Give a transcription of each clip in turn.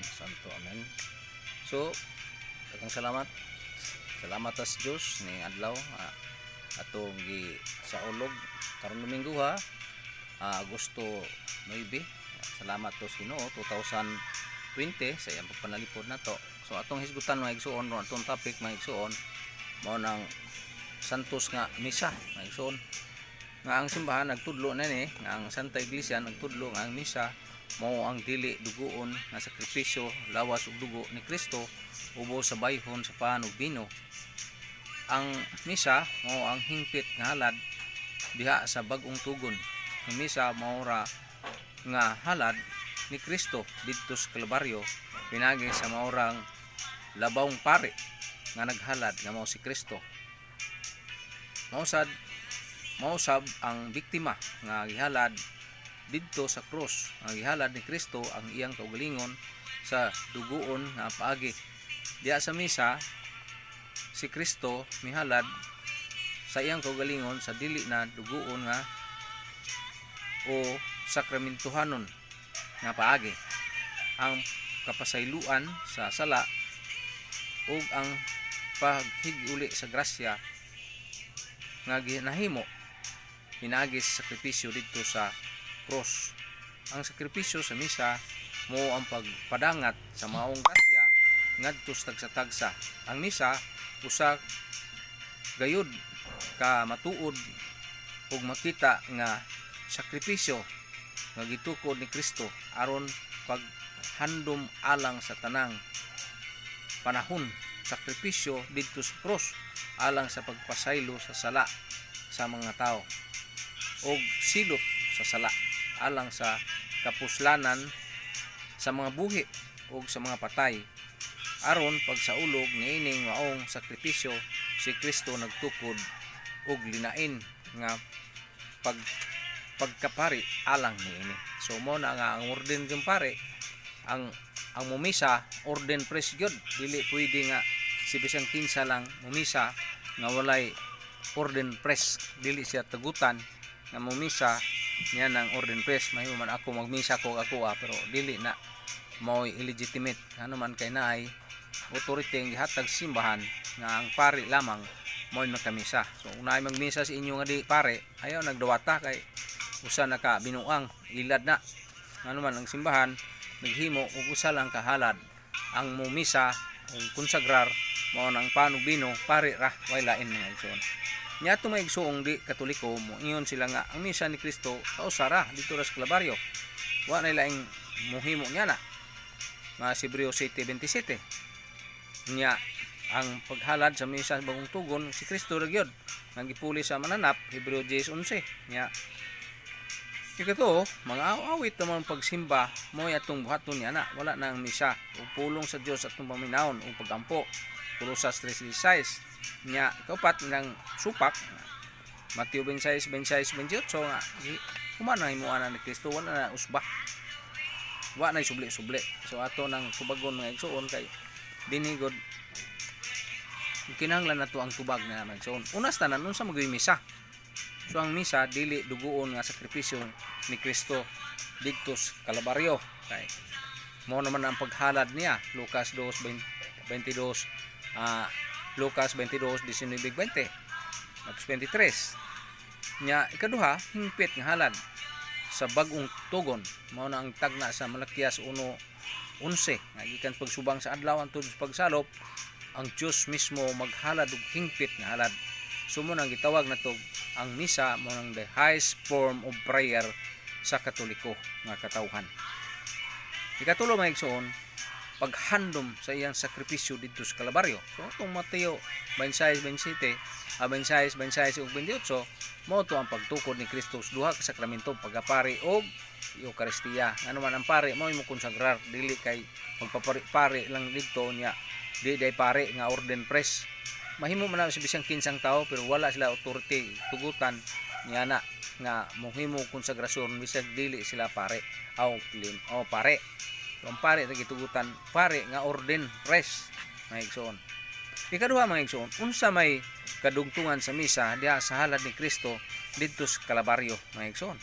Panginoon Santo. Amen. So daghang salamat sa Dios ni adlaw atong gi sa ulog karon Domingo Agosto 9. Salamat to Ginoo 2020 sa iyang pagpanalipod nato. So atong hisgutan mga igsoon, atong topic mga igsoon mao nang Santos nga misa mga igsoon. Nga ang simbahan nagtudlo na ni nga ang Santa Iglesia nagtudlo nga ang misa mao ang dili dugoon nga sakripisyo lawas ug dugo ni Kristo ubos sa bayhon sa pan ug bino. Ang misa mao ang hingpit nga halad diha sa bag-ong tugon. Ang misa mao ra nga halad ni Kristo didto sa Kalbaryo pinagi sa maurang labawng pare nga naghalad nga mao si Kristo. Mausab ang biktima nga gihalad didto sa krus. Ang gihalad ni Kristo ang iyang kaugalingon sa dugoon nga paagi. Diya sa misa si Kristo mihalad sa iyang kaugalingon sa dili na dugoon nga o sakramentuhanon nga paagi. Ang kapasayloan sa sala ug ang paghiguli sa grasya nga ginahimo pinagi sa sakripisyo didto sa cross. Ang sakripisyo sa misa mo ang pagpadangat sa maong grasya ngadto sa tagsa-tagsa. Ang misa usa gayud ka matuod ug makita nga sakripisyo nga gitukod ni Kristo aron paghandom alang sa tanang panahon. Sakripisyo didto sa cross alang sa pagpasaylo sa sala sa mga tao ug silot sa sala alang sa kapuslanan sa mga buhi ug sa mga patay. Aron pagsaulog niining maong sakripisyo si Kristo nagtukod ug linain nga pagkapari alang niini. So mo na nga ang orden ng pare ang mumisa orden pres gyud, dili pwede nga si bisang kinsa lang mumisa nga walay orden pres, dili siya tagutan nga mumisa niya ng orden pres. Mahimo man ako magmisa ko pero dili na mao illegitimate. Ano man kay naay authority ang gihatag simbahan nga ang pare lamang mao makamisa. So unay magmisa sa inyo nga di pare, ayaw nagdawata kay usa na ka binuang ilad na. Ano man ang simbahan naghimo ug usa lang kahalad ang mumisa ug konsagrar mao nang panog bino pare ra way lain mga igsoon. Nya to mga igsoong di Katoliko mo ingon sila nga ang misa ni Kristo kausara dito sa Kalbaryo. Wa na laing mohimo niya na. Mga Hebreo 7:27. Nya ang paghalad sa misa sa bagong tugon si Kristo ra gyud nga gipuli sa mananap Hebreo 10:11. Nya ikato mga awit naman pagsimba mo atong buhaton niya na wala na ang misa o pulong sa Dios atong paminawon o pagampo. Kolosas 3:16. Nya kaupat ng supak Mateo 26:26-28 nga kumana himuana ni Kristo wala na usba, wa na subli-subli. So ato nang tubagon mga igsoon kay dinhi god kinahanglan nato ang tubag na mga igsoon. Unas tanan unsa magay misa. So ang misa dili dugoon nga sakripisyo ni Kristo didto sa Kalbaryo. Kay mo naman ang paghalad niya Lucas 2:22, Lucas 22:19-20, Marcos 23. Nya ikaduha hingpit nga halad sa bag-ong tugon mao na ang tagna sa Malakias 1:11 nga gikan pagsubang sa adlaw antud sa pagsalop ang Dios mismo maghalad og hingpit nga halad. Sumo nang gitawag nato ang misa mo nang the highest form of prayer sa Katoliko nga katawhan. Ikatulo mga igsoon, paghandom sa iyang sakripisyo didto sa Kalbaryo. So itong Mateo 26:27, 26 ug 28 mao to ang pagtukod ni Kristo sa duha ka sakramento, pagapari ug Eucharistia. Ano man ang pare mao imo konsagrar, dili kay magpapari lang didto niya di day pare nga orden pres. Mahimo man na sa bisang kinsang tao pero wala sila authority tugutan niya na nga mohimo konsagrasyon bisag dili sila pare o pare. So, ang pare na gitugutan pare nga orden pres mga igsoon. Ikaduha mga igsoon, unsa may kadugtungan sa misa diha sa halad ni Kristo didto sa Kalbaryo mga igsoon.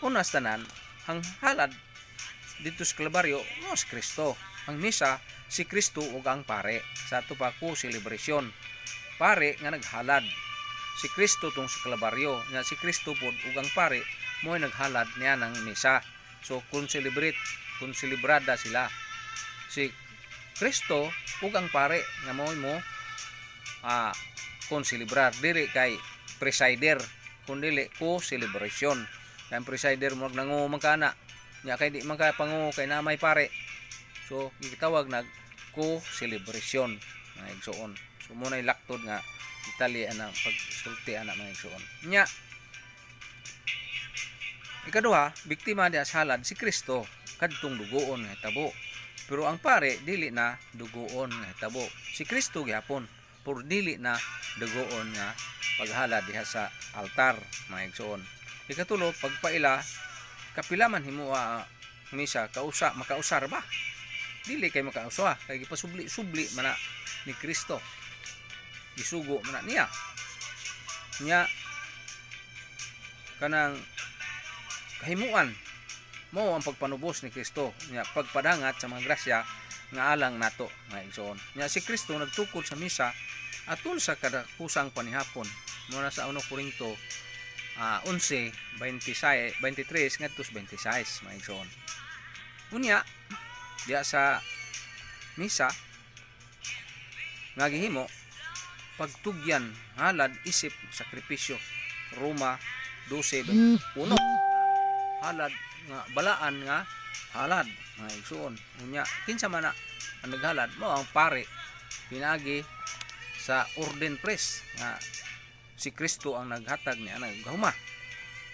Unas tanan ang halad dito sa Kalbaryo no si Kristo. Ang misa si Kristo ug ang pare sa ato pa ko celebration. Pare nga naghalad si Kristo tong sa Kalbaryo nga si Kristo pod ug ang pare mo naghalad niya ng misa. So kung selebrada sila si Kristo ug ang pare nga mo kung celebrar dili kay presider kun dili ko celebration. Kay presider mo nangu magkana nya kay di man ka pangu kay na may pare. So gitawag nag co-celebration mga igsoon. So mo nay laktod nga Italy ana pagsulti ana mga igsoon. Nya ikaduha, biktima di halad si Kristo kadtong dugoon nga hitabo. Pero ang pare dili na dugoon nga hitabo. Si Kristo gyapon pur dili na dugoon nga paghalad diha sa altar mga igsoon. Ikatulo, pagpaila kapila man himo misa makausar ba? Dili kay makausa kay gipasubli-subli man na ni Kristo. Gisugo man na niya. Nya kanang kahimuan mo ang pagpanubos ni Kristo nya pagpadangat sa mga grasya nga alang nato nga igsoon. Nya si Kristo nagtukod sa misa atol sa kada kusang panihapon. Muna sa 1 Korinto 11:23 ngadto 26 mga igsoon. Unya diya sa misa nga gihimo pagtugyan halad isip sakripisyo Roma 12:1 halad nga balaan nga halad mga igsoon. Unya kinsa man na ang naghalad mo ang pare pinagi sa orden pres nga si Kristo ang naghatag niya naghuma.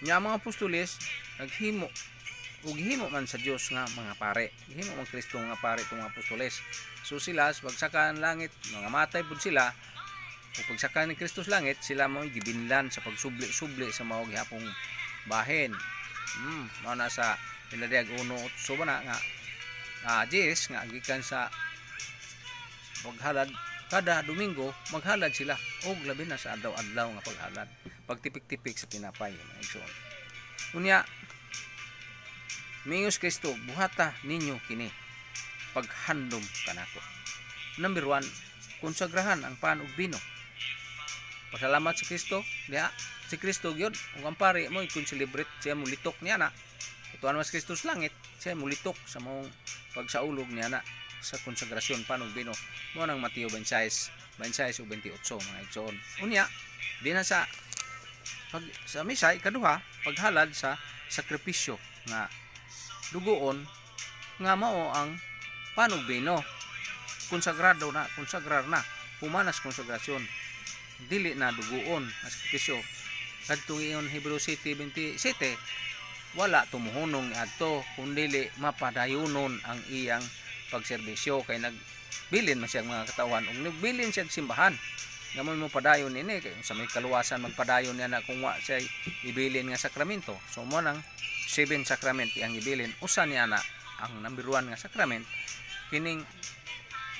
Nya mga apostoles naghimo ug himo man sa Dios nga mga pare. Himo man Kristo nga pare tong apostoles. So sila sa pagsakan langit mga matay pud sila ug pagsakan ni Kristo sa langit sila mo gibinlan sa pagsubli-subli sa mao gihapong bahin. Mao na sa Pinadiag 1:8 ba na nga Jess nga gikan sa paghalad kada Domingo maghalad sila og labi na sa adlaw-adlaw nga paghalad pagtipik-tipik sa tinapay mga igsoon. Unya Mingos Kristo buhata ninyo kini paghandom kanako. Number 1, konsagrahan ang pan ug bino. Pasalamat sa Kristo diha si Kristo gyud ug ang pare mo i-celebrate siya mo litok niya na. Ituan mas Kristo sa langit siya mo litok sa mong pagsaulog niya na sa konsagrasyon pan ug bino. Mo nang Mateo 26 ug 28 mga igsoon. Unya di na sa misa ikaduha paghalad sa sakripisyo nga dugoon nga mao ang pan ug bino. Konsagrar na humanas konsagrasyon dili na dugoon as sakripisyo. Kadtong iyon Hebreo 7:27 wala tumuhunong adto kundili mapadayunon ang iyang pagserbisyo kay nagbilin man siyang mga katawan ug nagbilin siya simbahan gamay mo padayon ini kay sa may kaluwasan magpadayon niya na kung wa siya ibilin nga sakramento. So mo nang 7 sakrament ang ibilin usa niya na ang number 1 nga sakrament kining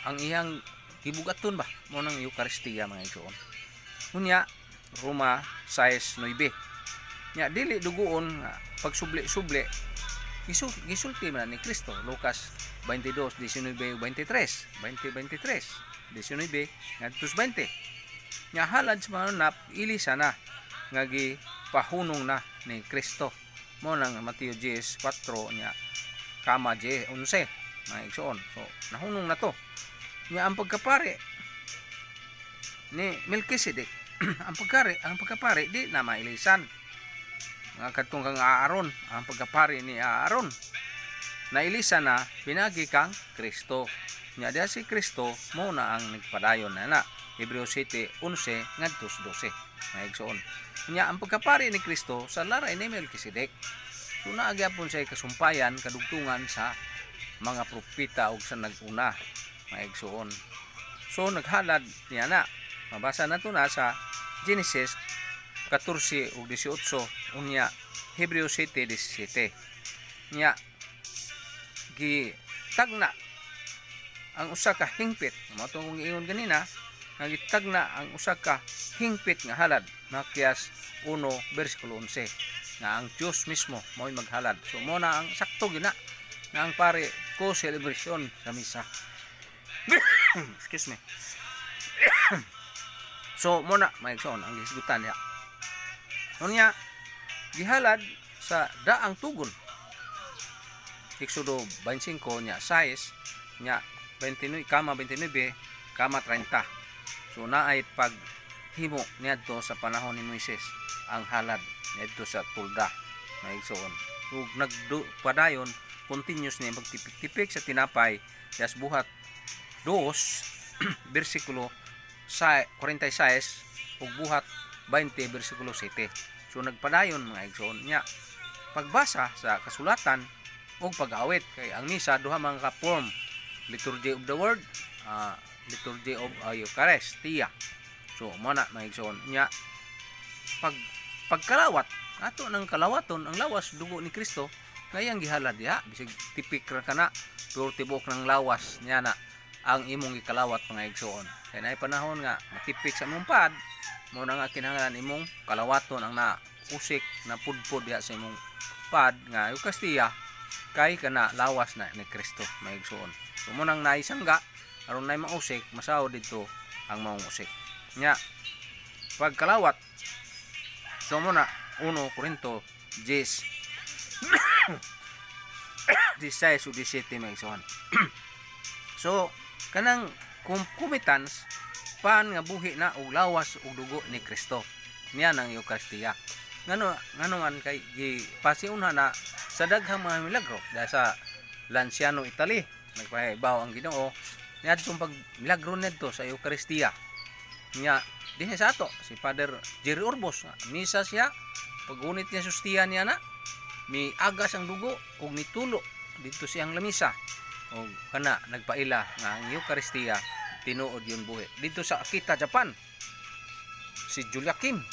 ang iyang gibugaton ba mo nang Eucharistia mga igsoon. Unya Roma 6:9 nya dili dugoon nga pagsubli-subli gisulti man ni Kristo. Lucas 22:19-23 ngadto 20 nya halad sa mga nap ilisa na nga gipahunong na ni Kristo. Mo nang Mateo 10:4 nya kama 11 mga igsoon. So nahunong na to nya ang pagkapare ni Melkisedek ang pagkapare di na mailisan nga kadtong kang Aaron ang pagkapare ni Aaron nailisan na pinagi kang Kristo nya diha si Kristo mo na ang nagpadayon na Hebreo 7:11 ngadto 12 mga igsoon. Nya ang pagkapare ni Kristo sa laray ni Melkisedek so naagyapon sa kasumpayan kadugtungan sa mga propeta ug sa naguna mga igsoon. So naghalad niya na mabasa nato na sa Genesis 14 ug 18 unya Hebreo 7:17 nya gitagna ang usa ka hingpit mo to kung ingon ganina nga gitagna ang usa ka hingpit nga halad Makias 1:11 nga ang Dios mismo mo'y maghalad. So mo na ang sakto gina nga ang pare ko celebration sa misa. Excuse me. So muna maigsoon ang gisgutan niya. Unya gihalad sa daang tugon. Exodo 25 nya 6 nya 29 kama 29 kama 30. So naay paghimo niadto sa panahon ni Moises ang halad niadto sa tulda maigsoon. Ug nagpadayon continuous ni magtipik-tipik sa tinapay das buhat 2 bersikulo 46 ug buhat 20 bersikulo 7. So nagpadayon mga igsoon nya pagbasa sa kasulatan ug pag-awit kay ang misa duha mga ka-form, liturgy of the word, liturgy of Eucharistia. So mo na mga igsoon nya pagkalawat ato nang kalawaton ang lawas dugo ni Kristo ngayang gihalad diha bisig tipik ra kana pure tibok ng lawas nya na ang imong gikalawat mga igsoon. Kay naay panahon nga matipik sa imong pad mo na nga kinahanglan imong kalawaton ang nausik na pudpod diha sa imong pad nga Eucharistia kay kana lawas na ni Kristo mga igsoon. So mo nang naisangga aron nay mausik masaw dito ang maong usik nya pagkalawat. So mo na 1 Korinto 10 16 o 17 mga igsoon. So kanang kumitans pan nga buhi na og lawas og dugo ni Kristo niya nang Eucharistia. Ngano man kay gipasiunha na sa daghang mga milagro dahil sa Lanciano, Italy nagpahibaw ang Ginoo niadtong pag milagro nidto sa Eucharistia nya dinhi sa ato si Father Jerry Urbos misa siya pagunit niya sustia niya na mi agas ang dugo ug nitulo dito siyang lamisa ug kana nagpaila nga ang Eucharistia tinuod yun buhi dito sa Akita, Japan. Si Julia Kim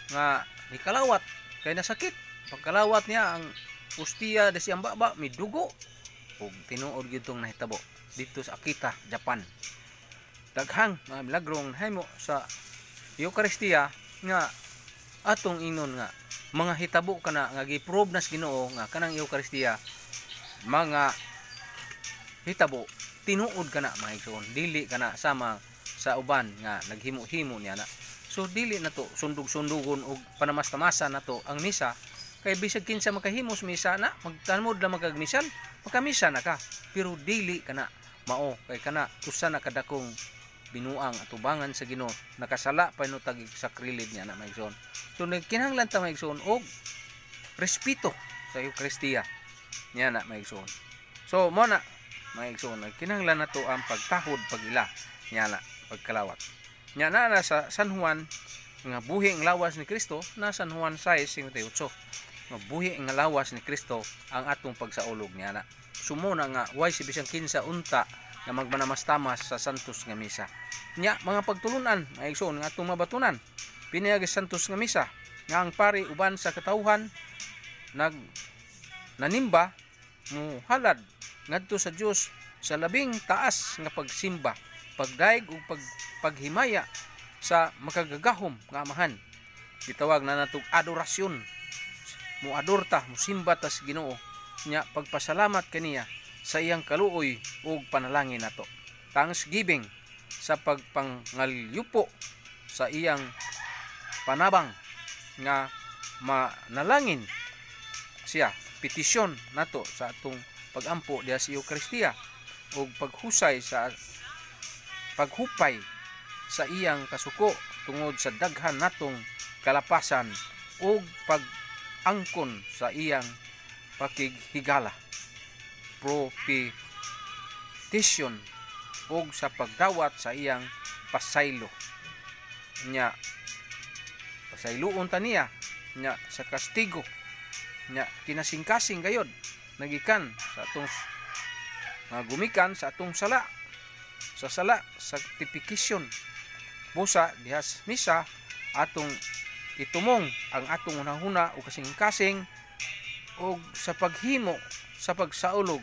nga nikalawat kay nasakit pagkalawat niya ang ustia de siyang baba may dugo ug tinuod gyud tong nahitabo dito sa Akita, Japan. Daghang mga milagrong nahimo sa Eucharistia nga atong inon nga mga hitabo kana nga giprove nas Ginoo nga kanang Eucharistia mga hitabo tinuod kana mga igsoon dili kana sama sa uban nga naghimo-himo niya na. So dili nato sundog-sundugon og panamas-tamasan nato ang misa kay bisag kinsa makahimos misa na magtanmod lang magagmisal makamisa na ka pero dili kana mao kay kana usa na kadakong binuang atubangan sa Ginoo nakasala pa no tagig sakrilid niya na mga igsoon. So nagkinahanglan ta mga igsoon og respeto sa Eucharistia niya na mga igsoon. So mo na mga igsoon nagkinahanglan nato ang pagtahod pagila niya na pagkalawat nya na sa San Juan nga buhi ang lawas ni Kristo na San Juan 6:58 nga buhi ang lawas ni Kristo ang atong pagsaulog niya na. Sumuna nga way si bisang kinsa unta nga magmanamastamas sa santos nga misa nya mga pagtulunan mga igsoon nga atong mabatunan pinayag santos nga misa nga ang pari uban sa katawhan nanimba mo halad ngadto sa Dios sa labing taas nga pagsimba pagdaig ug paghimaya sa makagagahom nga amahan gitawag na natong adorasyon mo adorta mo simba tas Ginoo nya pagpasalamat kaniya sa iyang kaluoy ug panalangin nato thanksgiving sa pagpangalyupo sa iyang panabang nga manalangin siya petisyon nato sa atong pagampo diha sa Eucharistia ug paghusay sa paghupay sa iyang kasuko tungod sa daghan natong kalapasan ug pag-angkon sa iyang pakighigala propitiation ug sa pagdawat sa iyang pasaylo nya pasayloon ta niya nya sa kastigo nya kinasingkasing gayod nagikan sa atong gumikan sa atong sala sa sanctification busa dihas misa atong itumong ang atong hunahuna o kasing-kasing o sa paghimo sa pagsaulog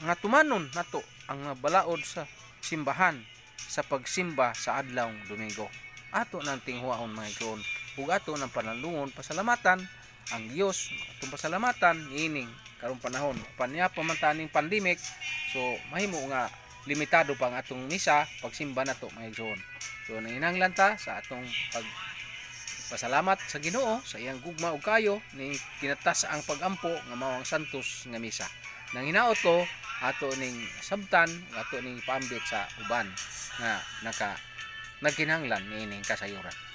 nga tumanon nato ang balaod sa simbahan sa pagsimba sa adlawng Domingo. Ato nang tinghuaon mga igsoon ug ato nang panalungon pasalamatan ang Dios atong pasalamatan niining karong panahon. Panya pamantaning pandemic, so mahimo nga limitado pa ang atong misa pagsimba nato maigsoon. So nanginahanglan ta sa atong pasalamat sa Ginoo sa iyang gugma ug kayo ning kinatas ang pagampo nga mao ang santos nga misa. Nang hinaot ko ato ning sabtan, ato ning paambit sa uban nga nagkinahanglan niining kasayuran.